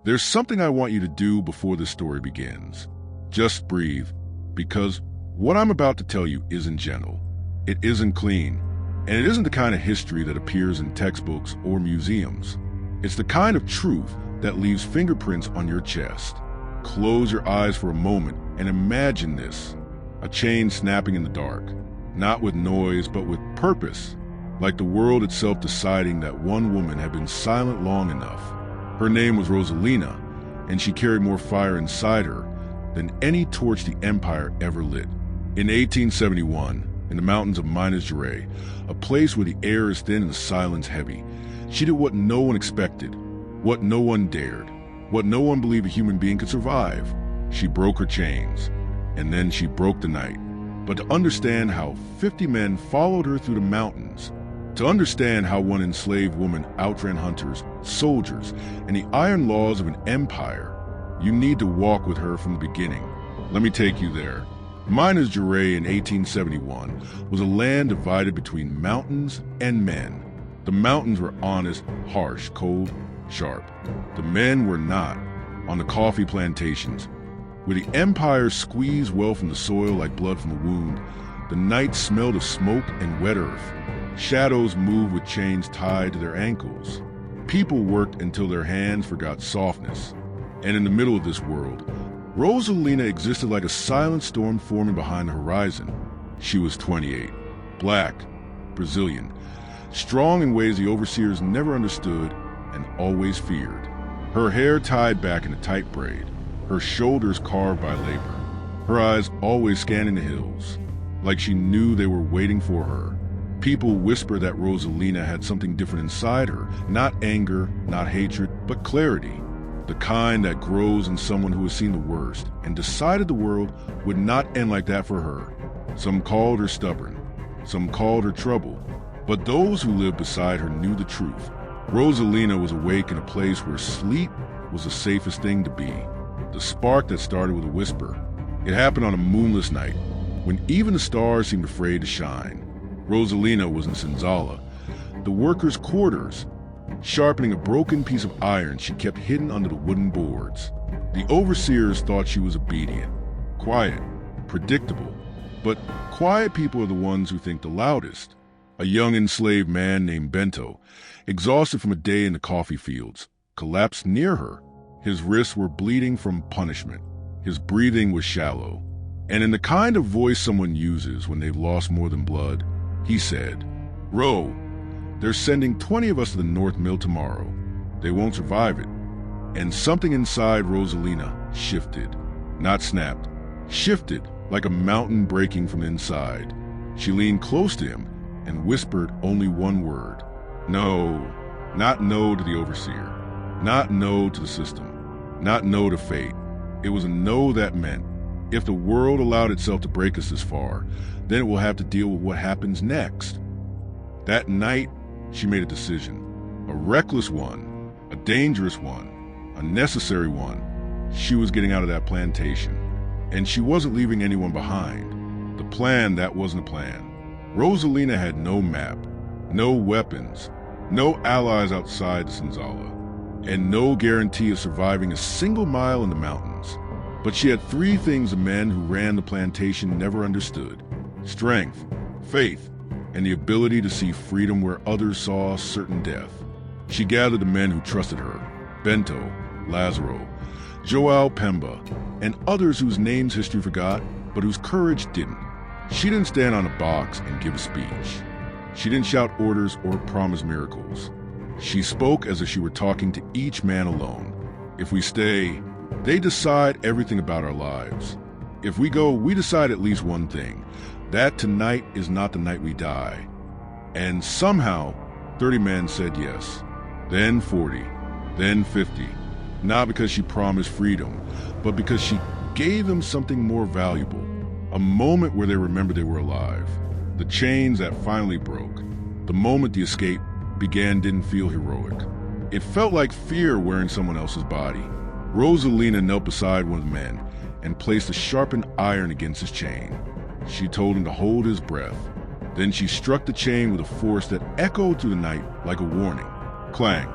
There's something I want you to do before this story begins. Just breathe, because what I'm about to tell you isn't gentle. It isn't clean, and it isn't the kind of history that appears in textbooks or museums. It's the kind of truth that leaves fingerprints on your chest. Close your eyes for a moment and imagine this. A chain snapping in the dark, not with noise but with purpose, like the world itself deciding that one woman had been silent long enough. Her name was Rosalina, and she carried more fire inside her than any torch the empire ever lit. In 1871, in the mountains of Minas Gerais, a place where the air is thin and the silence heavy, she did what no one expected, what no one dared, what no one believed a human being could survive. She broke her chains, and then she broke the night. But to understand how 50 men followed her through the mountains, to understand how one enslaved woman outran hunters, soldiers, and the iron laws of an empire, you need to walk with her from the beginning. Let me take you there. Minas Gerais in 1871 was a land divided between mountains and men. The mountains were honest, harsh, cold, sharp. The men were not. On the coffee plantations, where the empire squeezed well from the soil like blood from a wound, the night smelled of smoke and wet earth. Shadows moved with chains tied to their ankles. People worked until their hands forgot softness. And in the middle of this world, Rosalina existed like a silent storm forming behind the horizon. She was 28, black, Brazilian, strong in ways the overseers never understood and always feared. Her hair tied back in a tight braid, her shoulders carved by labor, her eyes always scanning the hills, like she knew they were waiting for her. People whisper that Rosalina had something different inside her, not anger, not hatred, but clarity. The kind that grows in someone who has seen the worst and decided the world would not end like that for her. Some called her stubborn, some called her trouble, but those who lived beside her knew the truth. Rosalina was awake in a place where sleep was the safest thing to be. The spark that started with a whisper. It happened on a moonless night, when even the stars seemed afraid to shine. Rosalina was in Senzala, the workers' quarters, sharpening a broken piece of iron she kept hidden under the wooden boards. The overseers thought she was obedient, quiet, predictable, but quiet people are the ones who think the loudest. A young enslaved man named Bento, exhausted from a day in the coffee fields, collapsed near her. His wrists were bleeding from punishment. His breathing was shallow. And in the kind of voice someone uses when they've lost more than blood, he said, "Ro, they're sending 20 of us to the North Mill tomorrow. They won't survive it." And something inside Rosalina shifted, not snapped, shifted like a mountain breaking from inside. She leaned close to him and whispered only one word. No, not no to the overseer, not no to the system, not no to fate. It was a no that meant, if the world allowed itself to break us this far, then it will have to deal with what happens next. That night, she made a decision, a reckless one, a dangerous one, a necessary one. She was getting out of that plantation, and she wasn't leaving anyone behind. The plan, that wasn't a plan. Rosalina had no map, no weapons, no allies outside the Senzala, and no guarantee of surviving a single mile in the mountains. But she had three things the men who ran the plantation never understood: strength, faith, and the ability to see freedom where others saw certain death. She gathered the men who trusted her, Bento, Lazaro, Joao Pemba, and others whose names history forgot, but whose courage didn't. She didn't stand on a box and give a speech. She didn't shout orders or promise miracles. She spoke as if she were talking to each man alone. If we stay, they decide everything about our lives. If we go, we decide at least one thing, that tonight is not the night we die. And somehow, 30 men said yes, then 40, then 50, not because she promised freedom, but because she gave them something more valuable, a moment where they remembered they were alive. The chains that finally broke, the moment the escape began didn't feel heroic. It felt like fear wearing someone else's body. Rosalina knelt beside one of the men and placed a sharpened iron against his chain. She told him to hold his breath. Then she struck the chain with a force that echoed through the night like a warning. Clang.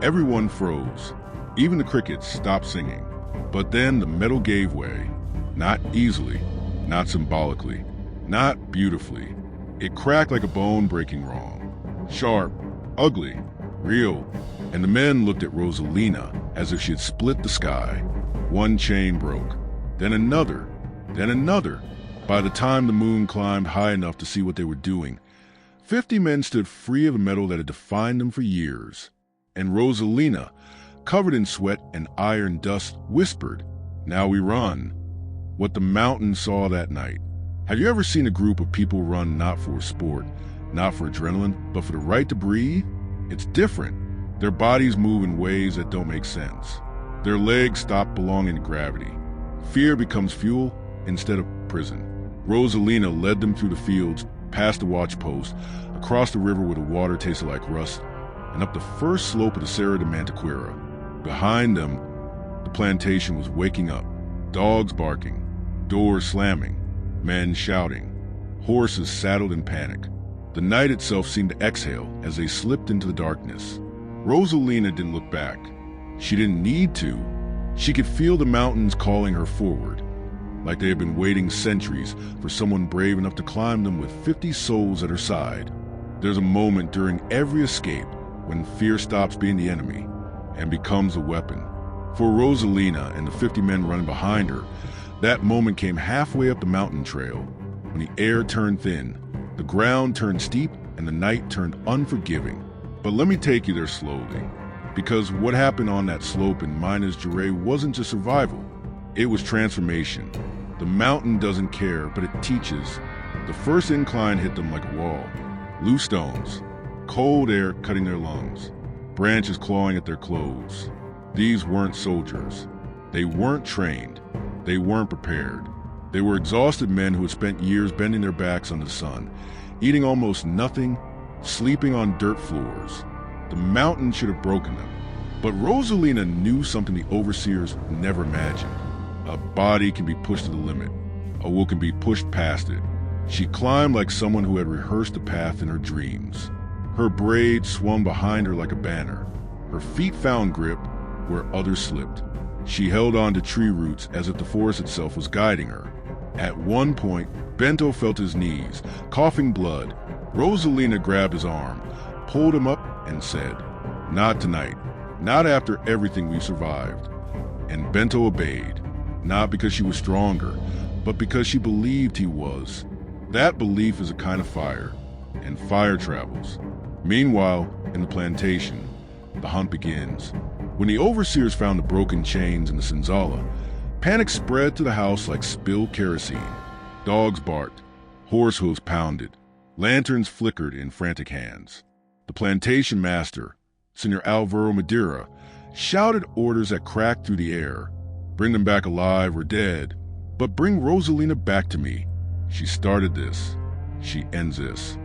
Everyone froze. Even the crickets stopped singing. But then the metal gave way. Not easily, not symbolically, not beautifully. It cracked like a bone breaking wrong. Sharp, ugly, real. And the men looked at Rosalina as if she had split the sky. One chain broke, then another, then another. By the time the moon climbed high enough to see what they were doing, 50 men stood free of the metal that had defined them for years. And Rosalina, covered in sweat and iron dust, whispered, "Now we run." What the mountain saw that night. Have you ever seen a group of people run not for sport, not for adrenaline, but for the right to breathe? It's different. Their bodies move in ways that don't make sense. Their legs stop belonging to gravity. Fear becomes fuel instead of prison. Rosalina led them through the fields, past the watch post, across the river where the water tasted like rust, and up the first slope of the Serra da Mantiqueira. Behind them, the plantation was waking up, dogs barking, doors slamming, men shouting, horses saddled in panic. The night itself seemed to exhale as they slipped into the darkness. Rosalina didn't look back. She didn't need to. She could feel the mountains calling her forward, like they had been waiting centuries for someone brave enough to climb them with 50 souls at her side. There's a moment during every escape when fear stops being the enemy and becomes a weapon. For Rosalina and the 50 men running behind her, that moment came halfway up the mountain trail, when the air turned thin, the ground turned steep, and the night turned unforgiving. But let me take you there slowly, because what happened on that slope in Minas Gerais wasn't just survival, it was transformation. The mountain doesn't care, but it teaches. The first incline hit them like a wall. Loose stones, cold air cutting their lungs, branches clawing at their clothes. These weren't soldiers. They weren't trained. They weren't prepared. They were exhausted men who had spent years bending their backs under the sun, eating almost nothing, sleeping on dirt floors. The mountain should have broken them. But Rosalina knew something the overseers never imagined. A body can be pushed to the limit. A will can be pushed past it. She climbed like someone who had rehearsed the path in her dreams. Her braid swung behind her like a banner. Her feet found grip where others slipped. She held on to tree roots as if the forest itself was guiding her. At one point, Bento felt his knees, coughing blood. Rosalina grabbed his arm, pulled him up, and said, "Not tonight. Not after everything we survived." And Bento obeyed, not because she was stronger, but because she believed he was. That belief is a kind of fire, and fire travels. Meanwhile, in the plantation, the hunt begins. When the overseers found the broken chains in the senzala, panic spread to the house like spilled kerosene. Dogs barked, horse hooves pounded, lanterns flickered in frantic hands. The plantation master, Senor Alvaro Madeira, shouted orders that cracked through the air. "Bring them back alive or dead, but bring Rosalina back to me. She started this. She ends this.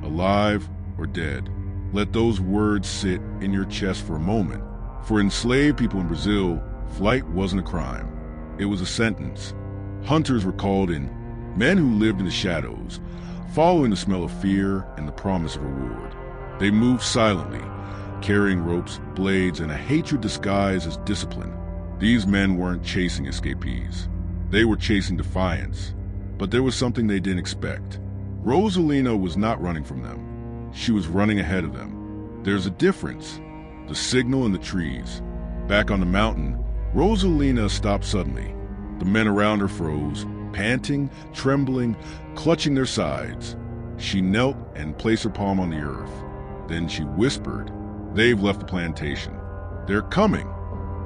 Alive or dead." Let those words sit in your chest for a moment. For enslaved people in Brazil, flight wasn't a crime. It was a sentence. Hunters were called in, men who lived in the shadows, following the smell of fear and the promise of reward. They moved silently, carrying ropes, blades, and a hatred disguised as discipline. These men weren't chasing escapees. They were chasing defiance. But there was something they didn't expect. Rosalina was not running from them. She was running ahead of them. There's a difference. The signal in the trees. Back on the mountain, Rosalina stopped suddenly. The men around her froze, panting, trembling, clutching their sides. She knelt and placed her palm on the earth. Then she whispered, "They've left the plantation. They're coming."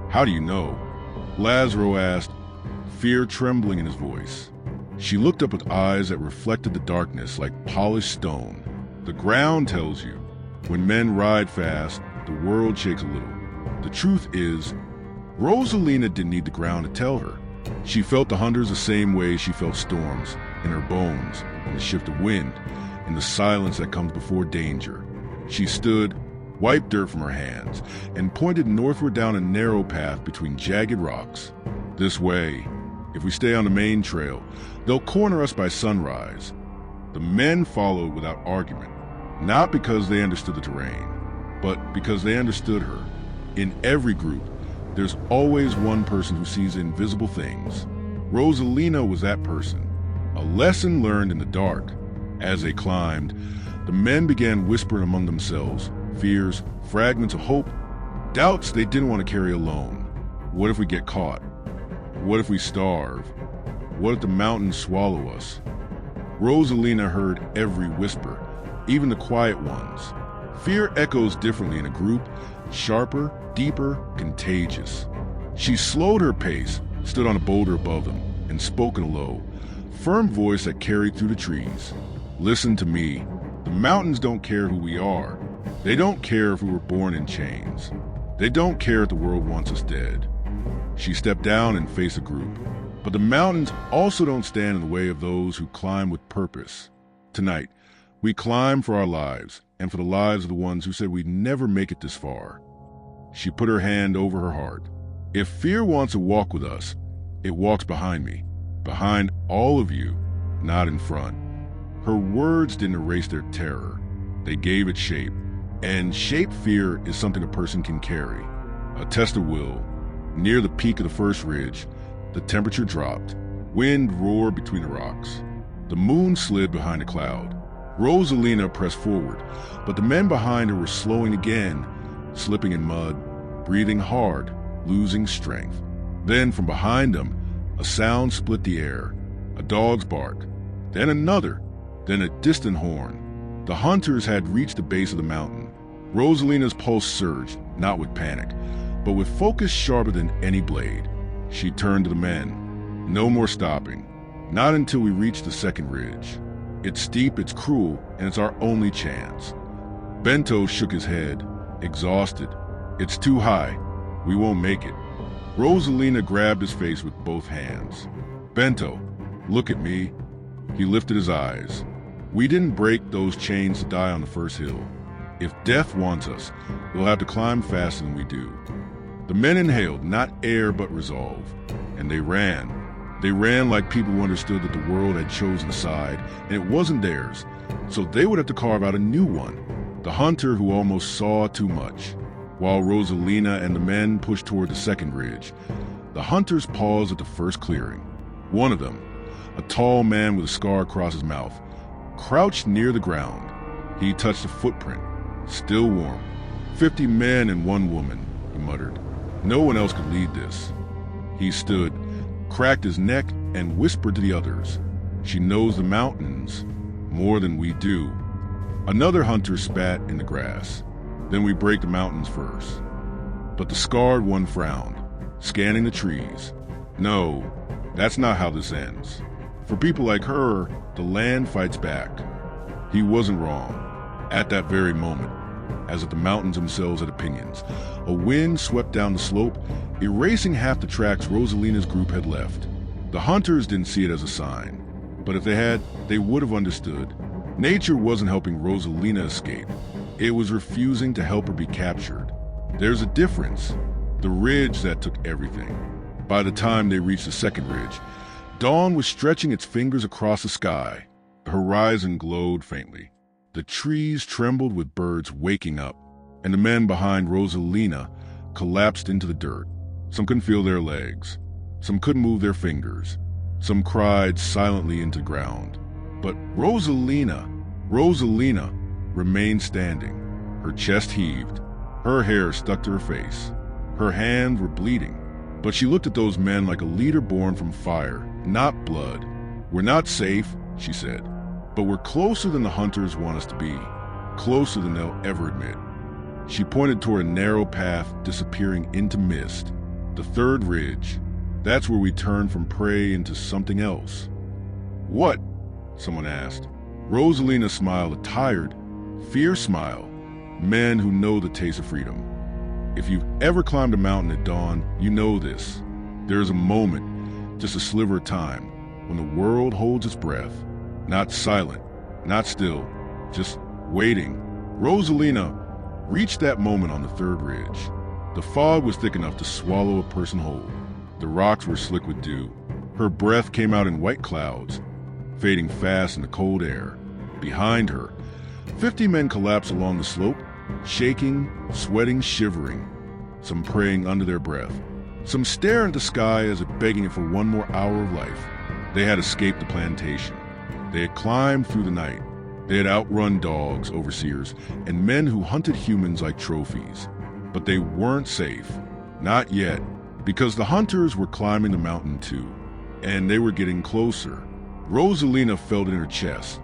"How do you know?" Lazaro asked, fear trembling in his voice. She looked up with eyes that reflected the darkness like polished stone. "The ground tells you. When men ride fast, the world shakes a little." The truth is, Rosalina didn't need the ground to tell her. She felt the hunters the same way she felt storms, in her bones, in the shift of wind, in the silence that comes before danger. She stood, wiped dirt from her hands, and pointed northward down a narrow path between jagged rocks. "This way. If we stay on the main trail, they'll corner us by sunrise." The men followed without argument, not because they understood the terrain, but because they understood her. In every group, There's always one person who sees invisible things. Rosalina was that person. A lesson learned in the dark. As they climbed, the men began whispering among themselves, fears, fragments of hope, doubts they didn't want to carry alone. What if we get caught? What if we starve? What if the mountains swallow us? Rosalina heard every whisper, even the quiet ones. Fear echoes differently in a group, sharper, deeper, contagious. She slowed her pace, stood on a boulder above them, and spoke in a low, firm voice that carried through the trees. Listen to me. The mountains don't care who we are. They don't care if we were born in chains. They don't care if the world wants us dead. She stepped down and faced the group. But the mountains also don't stand in the way of those who climb with purpose. Tonight, we climb for our lives and for the lives of the ones who said we'd never make it this far. She put her hand over her heart. If fear wants to walk with us, it walks behind me, behind all of you, not in front. Her words didn't erase their terror. They gave it shape. And shaped fear is something a person can carry. A test of will. Near the peak of the first ridge, the temperature dropped. Wind roared between the rocks. The moon slid behind a cloud. Rosalina pressed forward, but the men behind her were slowing again, slipping in mud, breathing hard, losing strength. Then from behind them, a sound split the air. A dog's bark. Then another. Then a distant horn. The hunters had reached the base of the mountain. Rosalina's pulse surged, not with panic, but with focus sharper than any blade. She turned to the men. No more stopping. Not until we reach the second ridge. It's steep, it's cruel, and it's our only chance. Bento shook his head, exhausted. It's too high. We won't make it. Rosalina grabbed his face with both hands. Bento, look at me. He lifted his eyes. We didn't break those chains to die on the first hill. If death wants us, we'll have to climb faster than we do. The men inhaled, not air but resolve. And they ran. They ran like people who understood that the world had chosen a side, and it wasn't theirs, so they would have to carve out a new one. The hunter who almost saw too much. While Rosalina and the men pushed toward the second ridge, the hunters paused at the first clearing. One of them, a tall man with a scar across his mouth, crouched near the ground. He touched a footprint, still warm. 50 men and 1 woman, he muttered. No one else could lead this. He stood, cracked his neck, and whispered to the others. She knows the mountains more than we do. Another hunter spat in the grass. Then we break the mountains first. But the scarred one frowned, scanning the trees. No, that's not how this ends. For people like her, the land fights back. He wasn't wrong. At that very moment, as if the mountains themselves had opinions, a wind swept down the slope, erasing half the tracks Rosalina's group had left. The hunters didn't see it as a sign, but if they had, they would have understood. Nature wasn't helping Rosalina escape. It was refusing to help her be captured. There's a difference. The ridge that took everything. By the time they reached the second ridge, dawn was stretching its fingers across the sky. The horizon glowed faintly. The trees trembled with birds waking up, and the men behind Rosalina collapsed into the dirt. Some couldn't feel their legs. Some couldn't move their fingers. Some cried silently into the ground. But Rosalina remained standing. Her chest heaved. Her hair stuck to her face. Her hands were bleeding. But she looked at those men like a leader born from fire, not blood. We're not safe, she said, but we're closer than the hunters want us to be, closer than they'll ever admit. She pointed toward a narrow path disappearing into mist. The third ridge. That's where we turn from prey into something else. What? Someone asked. Rosalina smiled, a tired, fierce smile. Men who know the taste of freedom. If you've ever climbed a mountain at dawn, you know this. There is a moment, just a sliver of time, when the world holds its breath. Not silent, not still, just waiting. Rosalina reached that moment on the third ridge. The fog was thick enough to swallow a person whole. The rocks were slick with dew. Her breath came out in white clouds, fading fast in the cold air. Behind her, 50 men collapsed along the slope, shaking, sweating, shivering. some praying under their breath, some staring at the sky as if begging it for one more hour of life. They had escaped the plantation. They had climbed through the night. They had outrun dogs, overseers, and men who hunted humans like trophies. But they weren't safe. Not yet, because the hunters were climbing the mountain too, and they were getting closer. Rosalina felt it in her chest,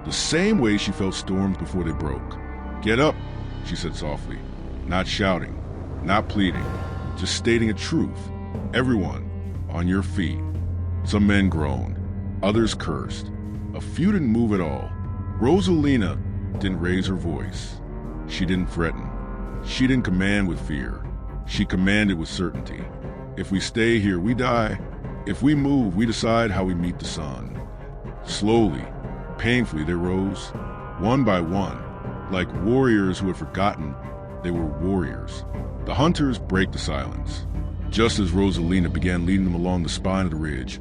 the same way she felt storms before they broke. "Get up," she said softly, not shouting, not pleading, just stating a truth. "Everyone, on your feet." Some men groaned, others cursed. A few didn't move at all. Rosalina didn't raise her voice. She didn't threaten. She didn't command with fear. She commanded with certainty. "If we stay here, we die. If we move, we decide how we meet the sun." Slowly, painfully, they rose, one by one, like warriors who had forgotten they were warriors. The hunters break the silence. Just as Rosalina began leading them along the spine of the ridge,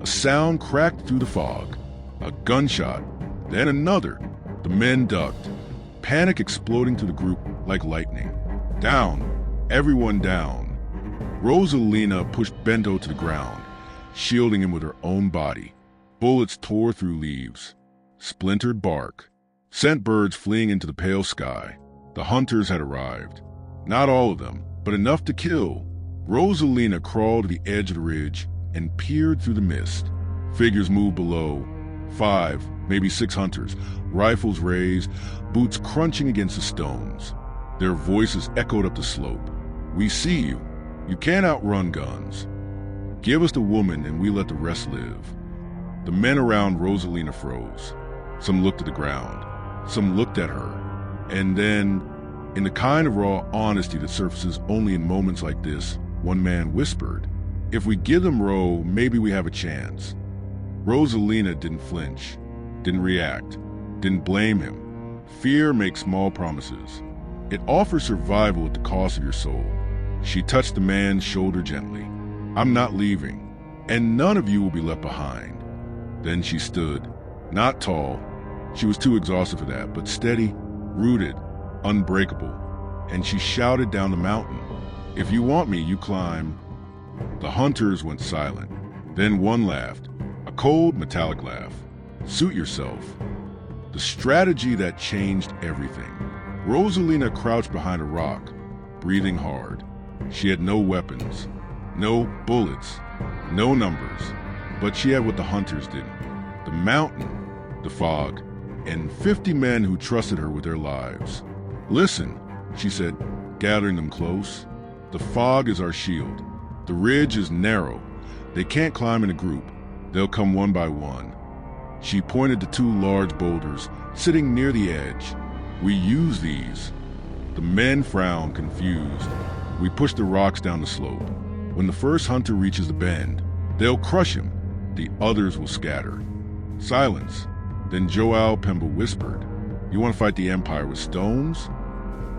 a sound cracked through the fog. A gunshot, then another. The men ducked, panic exploding through the group like lightning. "Down! Everyone down!" Rosalina pushed Bento to the ground, shielding him with her own body. Bullets tore through leaves, splintered bark, sent birds fleeing into the pale sky. The hunters had arrived. Not all of them, but enough to kill. Rosalina crawled to the edge of the ridge and peered through the mist. Figures moved below. 5, maybe 6 hunters, rifles raised, boots crunching against the stones. Their voices echoed up the slope. "We see you. You can't outrun guns. Give us the woman and we let the rest live." The men around Rosalina froze. Some looked at the ground. Some looked at her. And then, in the kind of raw honesty that surfaces only in moments like this, one man whispered, "If we give them Ro, maybe we have a chance." Rosalina didn't flinch, didn't react, didn't blame him. Fear makes small promises. It offers survival at the cost of your soul. She touched the man's shoulder gently. "I'm not leaving, and none of you will be left behind." Then she stood, not tall. She was too exhausted for that, but steady, rooted, unbreakable. And she shouted down the mountain, "If you want me, you climb." The hunters went silent. Then one laughed, a cold, metallic laugh. "Suit yourself." The strategy that changed everything. Rosalina crouched behind a rock, breathing hard. She had no weapons, no bullets, no numbers, but she had what the hunters didn't. The mountain, the fog, and 50 men who trusted her with their lives. "Listen," she said, gathering them close. "The fog is our shield. The ridge is narrow. They can't climb in a group. They'll come one by one." She pointed to 2 large boulders sitting near the edge. "We use these." The men frowned, confused. "We push the rocks down the slope. When the first hunter reaches the bend, they'll crush him. The others will scatter." Silence. Then Joao Pemba whispered, "You want to fight the Empire with stones?"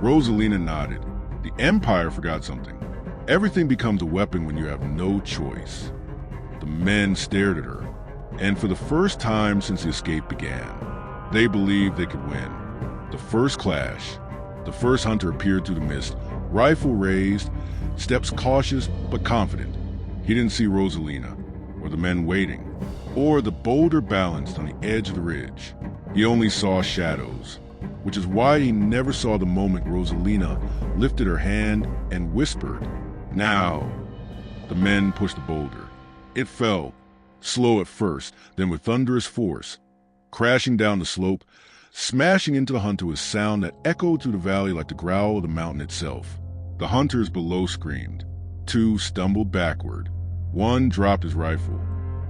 Rosalina nodded. The Empire forgot something. Everything becomes a weapon when you have no choice. The men stared at her, and for the first time since the escape began, they believed they could win. The first clash. The first hunter appeared through the mist, rifle raised, steps cautious but confident. He didn't see Rosalina, or the men waiting, or the boulder balanced on the edge of the ridge. He only saw shadows, which is why he never saw the moment Rosalina lifted her hand and whispered, "Now." The men pushed the boulder. It fell, slow at first, then with thunderous force, crashing down the slope, smashing into the hunter with sound that echoed through the valley like the growl of the mountain itself. The hunters below screamed. 2 stumbled backward. 1 dropped his rifle.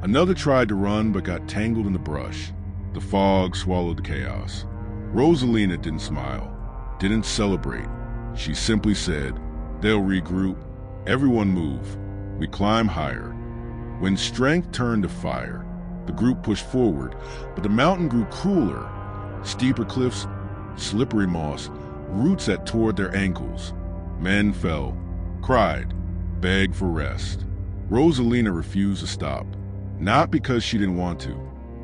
Another tried to run but got tangled in the brush. The fog swallowed the chaos. Rosalina didn't smile, didn't celebrate. She simply said, "They'll regroup. Everyone move. We climb higher." When strength turned to fire, the group pushed forward, but the mountain grew crueler. Steeper cliffs, slippery moss, roots that tore at their ankles. Men fell, cried, begged for rest. Rosalina refused to stop, not because she didn't want to,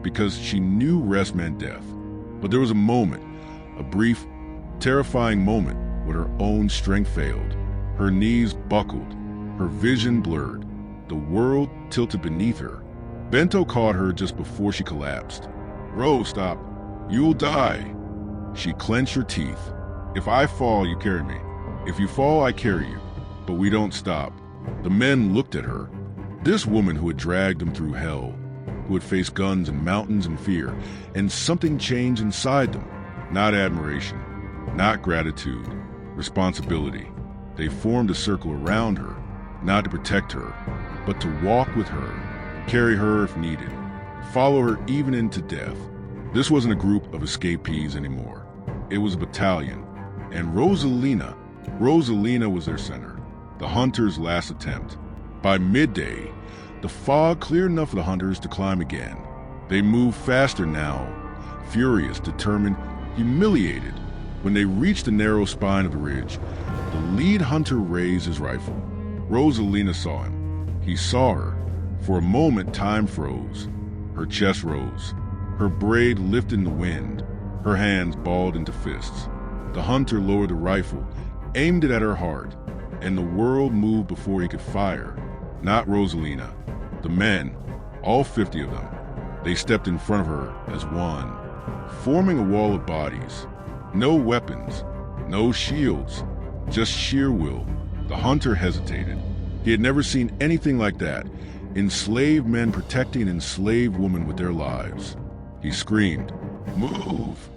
because she knew rest meant death. But there was a moment, a brief, terrifying moment, when her own strength failed. Her knees buckled, her vision blurred, the world tilted beneath her. Bento caught her just before she collapsed. "Rose, stop. You'll die." She clenched her teeth. "If I fall, you carry me. If you fall, I carry you. But we don't stop." The men looked at her. This woman who had dragged them through hell, who had faced guns and mountains and fear, and something changed inside them. Not admiration, not gratitude, responsibility. They formed a circle around her, not to protect her, but to walk with her, carry her if needed, follow her even into death. This wasn't a group of escapees anymore. It was a battalion, and Rosalina was their center, the hunters' last attempt. By midday, the fog cleared enough for the hunters to climb again. They moved faster now, furious, determined, humiliated. When they reached the narrow spine of the ridge, the lead hunter raised his rifle. Rosalina saw him. He saw her. For a moment, time froze. Her chest rose. Her braid lifted in the wind. Her hands balled into fists. The hunter lowered the rifle, aimed it at her heart, and the world moved before he could fire. Not Rosalina. The men, all 50 of them, they stepped in front of her as one, forming a wall of bodies. No weapons, no shields, just sheer will. The hunter hesitated. He had never seen anything like that. Enslaved men protecting an enslaved woman with their lives. He screamed, "Move!"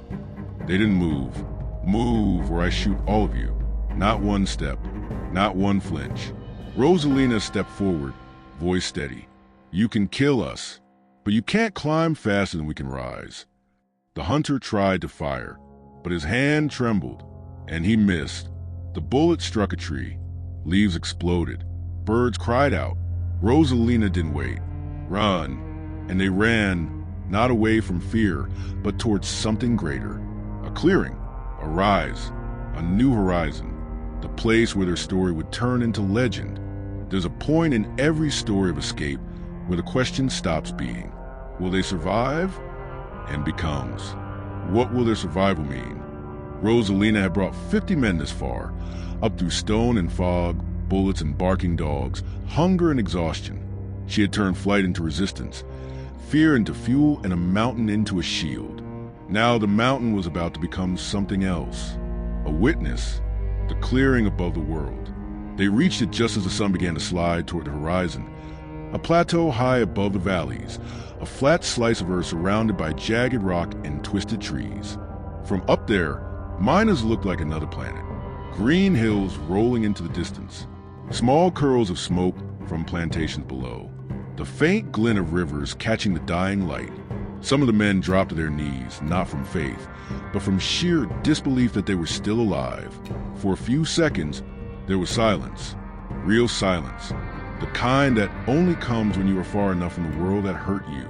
They didn't move. "Move, or I shoot all of you." Not one step, not one flinch. Rosalina stepped forward, voice steady. "You can kill us, but you can't climb faster than we can rise." The hunter tried to fire, but his hand trembled, and he missed. The bullet struck a tree. Leaves exploded. Birds cried out. Rosalina didn't wait. "Run!" And they ran, not away from fear, but towards something greater. A clearing, a rise, a new horizon. The place where their story would turn into legend. There's a point in every story of escape where the question stops being, will they survive? And becomes, what will their survival mean? Rosalina had brought 50 men this far, up through stone and fog, bullets and barking dogs, hunger and exhaustion. She had turned flight into resistance, fear into fuel, and a mountain into a shield. Now the mountain was about to become something else, a witness, the clearing above the world. They reached it just as the sun began to slide toward the horizon, a plateau high above the valleys, a flat slice of earth surrounded by jagged rock and twisted trees. From up there, Minas looked like another planet, green hills rolling into the distance, small curls of smoke from plantations below, the faint glint of rivers catching the dying light. Some of the men dropped to their knees, not from faith, but from sheer disbelief that they were still alive. For a few seconds, there was silence, real silence, the kind that only comes when you are far enough from the world that hurt you.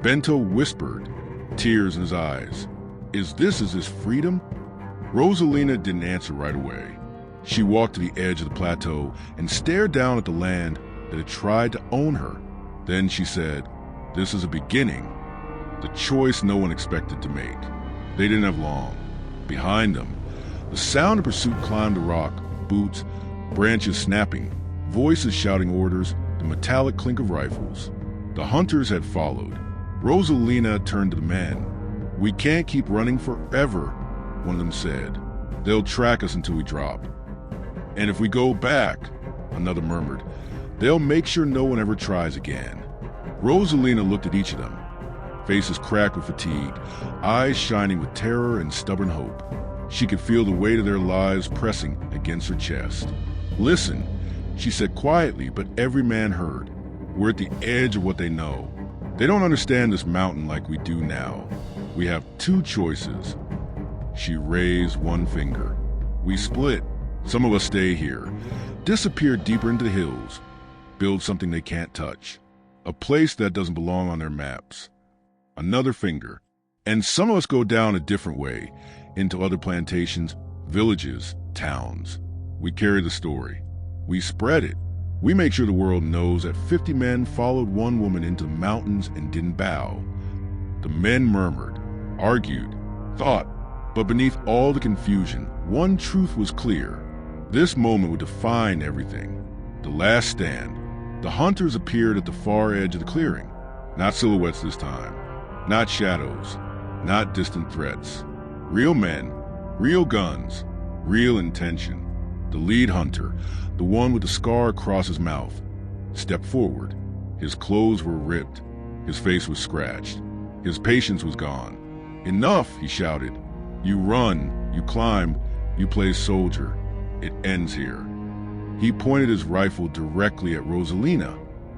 Bento whispered, tears in his eyes, Is this freedom?" Rosalina didn't answer right away. She walked to the edge of the plateau and stared down at the land that had tried to own her. Then she said, "This is a beginning, the choice no one expected to make." They didn't have long. Behind them, the sound of pursuit climbed a rock, boots, branches snapping, voices shouting orders, the metallic clink of rifles. The hunters had followed. Rosalina turned to the men. "We can't keep running forever," one of them said. "They'll track us until we drop. And if we go back," another murmured, "they'll make sure no one ever tries again." Rosalina looked at each of them, faces cracked with fatigue, eyes shining with terror and stubborn hope. She could feel the weight of their lives pressing against her chest. "Listen," she said quietly, but every man heard. "We're at the edge of what they know. They don't understand this mountain like we do now. We have two choices." She raised one finger. "We split. Some of us stay here, disappear deeper into the hills, build something they can't touch, a place that doesn't belong on their maps." Another finger. "And some of us go down a different way, into other plantations, villages, towns. We carry the story. We spread it. We make sure the world knows that 50 men followed one woman into the mountains and didn't bow." The men murmured, argued, thought, but beneath all the confusion, one truth was clear. This moment would define everything. The last stand. The hunters appeared at the far edge of the clearing. Not silhouettes this time. Not shadows. Not distant threats. Real men, real guns, real intention. The lead hunter, the one with the scar across his mouth, stepped forward. His clothes were ripped. His face was scratched. His patience was gone. "Enough," he shouted. "You run, you climb, you play soldier. It ends here." He pointed his rifle directly at Rosalina.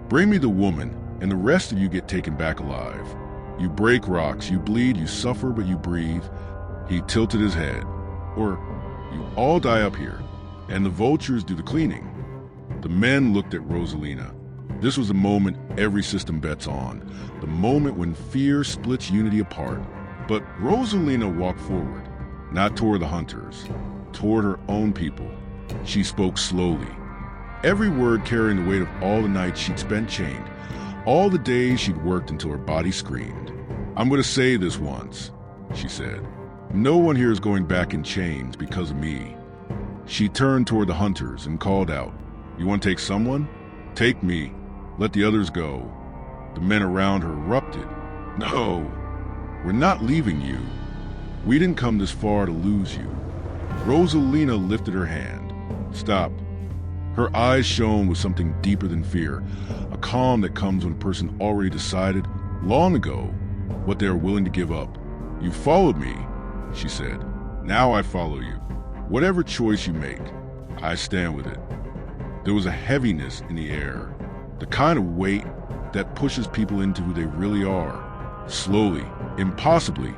"Bring me the woman, and the rest of you get taken back alive. You break rocks, you bleed, you suffer, but you breathe." He tilted his head. "Or you all die up here, and the vultures do the cleaning." The men looked at Rosalina. This was the moment every system bets on, the moment when fear splits unity apart. But Rosalina walked forward, not toward the hunters, toward her own people. She spoke slowly, every word carrying the weight of all the nights she'd spent chained, all the days she'd worked until her body screamed. "I'm going to say this once," she said. "No one here is going back in chains because of me." She turned toward the hunters and called out, "You want to take someone? Take me. Let the others go." The men around her erupted. "No, we're not leaving you. We didn't come this far to lose you." Rosalina lifted her hand. "Stop." Her eyes shone with something deeper than fear, a calm that comes when a person already decided, long ago, what they are willing to give up. "You followed me," she said. "Now I follow you. Whatever choice you make, I stand with it." There was a heaviness in the air, the kind of weight that pushes people into who they really are. Slowly, impossibly,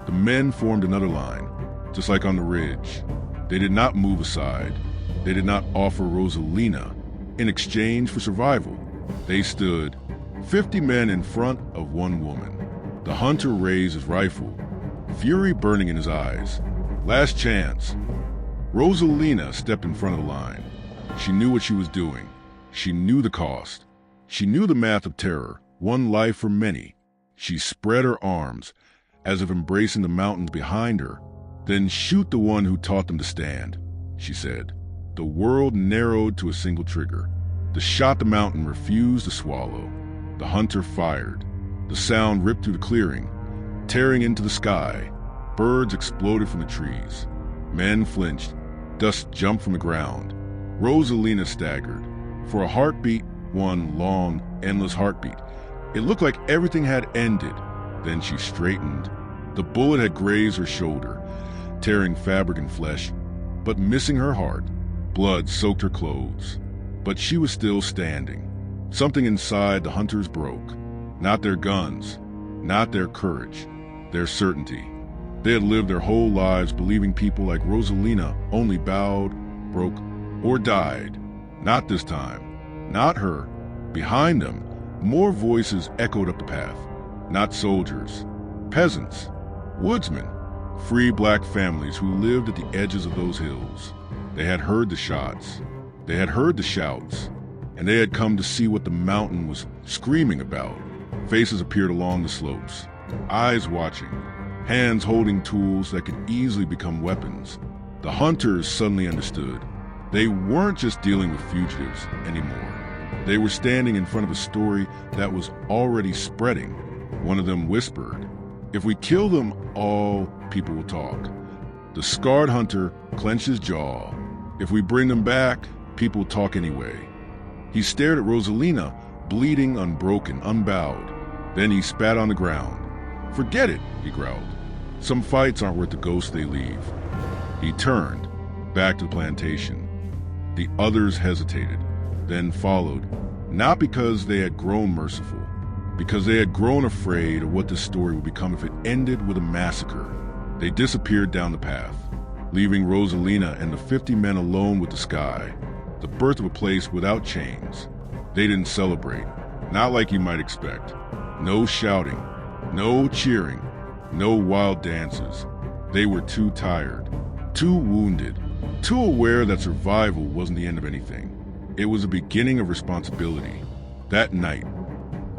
the men formed another line, just like on the ridge. They did not move aside. They did not offer Rosalina in exchange for survival. They stood, 50 men in front of one woman. The hunter raised his rifle, fury burning in his eyes. Last chance. Rosalina stepped in front of the line. She knew what she was doing. She knew the cost. She knew the math of terror, one life for many. She spread her arms, as if embracing the mountains behind her. "Then shoot the one who taught them to stand," she said. The world narrowed to a single trigger. The shot the mountain refused to swallow. The hunter fired. The sound ripped through the clearing, tearing into the sky. Birds exploded from the trees. Men flinched. Dust jumped from the ground. Rosalina staggered. For a heartbeat, one long, endless heartbeat. It looked like everything had ended. Then she straightened. The bullet had grazed her shoulder, tearing fabric and flesh, but missing her heart. Blood soaked her clothes. But she was still standing. Something inside the hunters broke. Not their guns, not their courage, their certainty. They had lived their whole lives believing people like Rosalina only bowed, broke, or died. Not this time. Not her. Behind them, more voices echoed up the path. Not soldiers. Peasants. Woodsmen. Free black families who lived at the edges of those hills. They had heard the shots. They had heard the shouts. And they had come to see what the mountain was screaming about. Faces appeared along the slopes. Eyes watching. Hands holding tools that could easily become weapons. The hunters suddenly understood. They weren't just dealing with fugitives anymore. They were standing in front of a story that was already spreading. One of them whispered, "If we kill them all, people will talk." The scarred hunter clenched his jaw. "If we bring them back, people will talk anyway." He stared at Rosalina, bleeding, unbroken, unbowed. Then he spat on the ground. "Forget it," he growled. "Some fights aren't worth the ghosts they leave." He turned, back to the plantation. The others hesitated, then followed, not because they had grown merciful, because they had grown afraid of what this story would become if it ended with a massacre. They disappeared down the path, leaving Rosalina and the 50 men alone with the sky, the birth of a place without chains. They didn't celebrate, not like you might expect. No shouting, no cheering, no wild dances. They were too tired, too wounded, too aware that survival wasn't the end of anything. It was the beginning of responsibility. That night,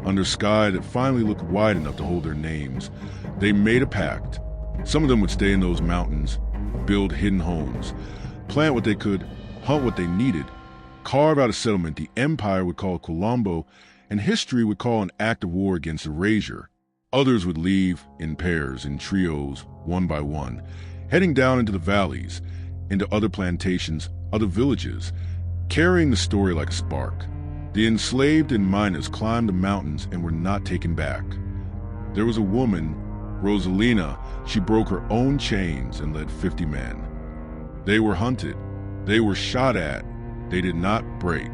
under sky that finally looked wide enough to hold their names, they made a pact. Some of them would stay in those mountains, build hidden homes, plant what they could, hunt what they needed, carve out a settlement the empire would call Colombo and history would call an act of war against erasure. Others would leave in pairs, in trios, one by one, heading down into the valleys, into other plantations, other villages, carrying the story like a spark. The enslaved in Minas climbed the mountains and were not taken back. There was a woman, Rosalina. She broke her own chains and led 50 men. They were hunted. They were shot at. They did not break.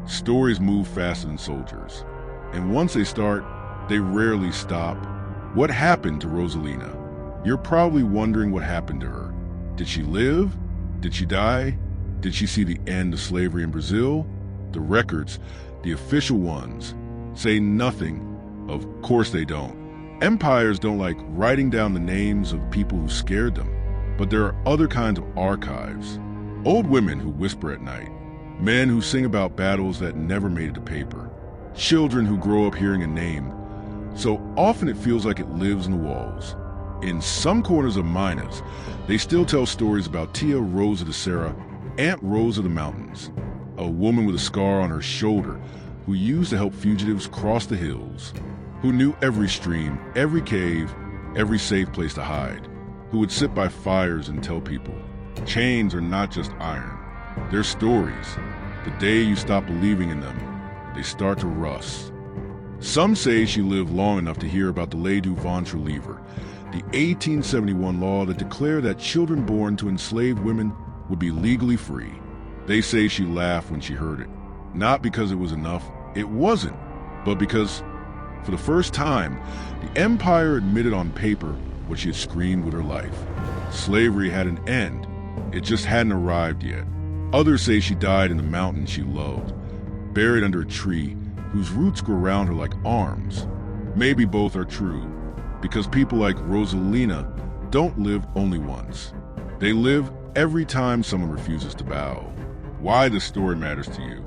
Stories move faster than soldiers. And once they start, they rarely stop. What happened to Rosalina? You're probably wondering what happened to her. Did she live? Did she die? Did she see the end of slavery in Brazil? The records, the official ones, say nothing. Of course they don't. Empires don't like writing down the names of people who scared them. But there are other kinds of archives. Old women who whisper at night. Men who sing about battles that never made it to paper. Children who grow up hearing a name. So often it feels like it lives in the walls. In some corners of Minas, they still tell stories about Tia Rosa de Serra, Aunt Rose of the Mountains, a woman with a scar on her shoulder who used to help fugitives cross the hills, who knew every stream, every cave, every safe place to hide, who would sit by fires and tell people, chains are not just iron, they're stories. The day you stop believing in them, they start to rust. Some say she lived long enough to hear about the Lei do Ventre Livre, the 1871 law that declared that children born to enslaved women would be legally free. They say she laughed when she heard it, not because it was enough, it wasn't, but because, for the first time, the empire admitted on paper what she had screamed with her life. Slavery had an end, it just hadn't arrived yet. Others say she died in the mountains she loved, buried under a tree whose roots grew around her like arms. Maybe both are true, because people like Rosalina don't live only once. They live every time someone refuses to bow. Why this story matters to you.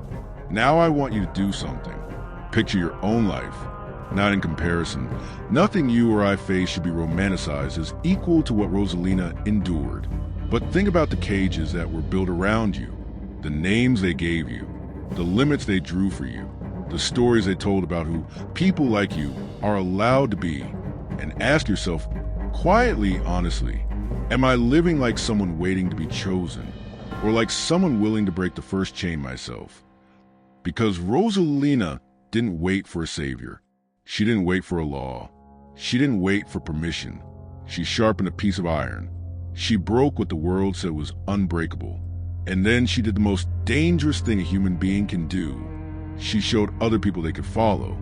Now I want you to do something. Picture your own life, not in comparison. Nothing you or I face should be romanticized as equal to what Rosalina endured. But think about the cages that were built around you, the names they gave you, the limits they drew for you, the stories they told about who people like you are allowed to be, and ask yourself, quietly, honestly, am I living like someone waiting to be chosen, or like someone willing to break the first chain myself? Because Rosalina didn't wait for a savior. She didn't wait for a law. She didn't wait for permission. She sharpened a piece of iron. She broke what the world said was unbreakable. And then she did the most dangerous thing a human being can do. She showed other people they could follow.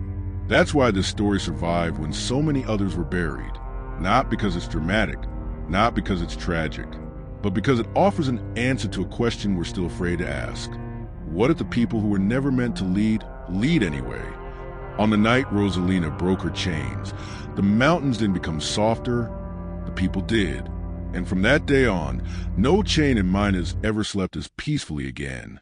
That's why this story survived when so many others were buried. Not because it's dramatic, not because it's tragic, but because it offers an answer to a question we're still afraid to ask. What if the people who were never meant to lead anyway? On the night Rosalina broke her chains, the mountains didn't become softer, the people did. And from that day on, no chain in Minas ever slept as peacefully again.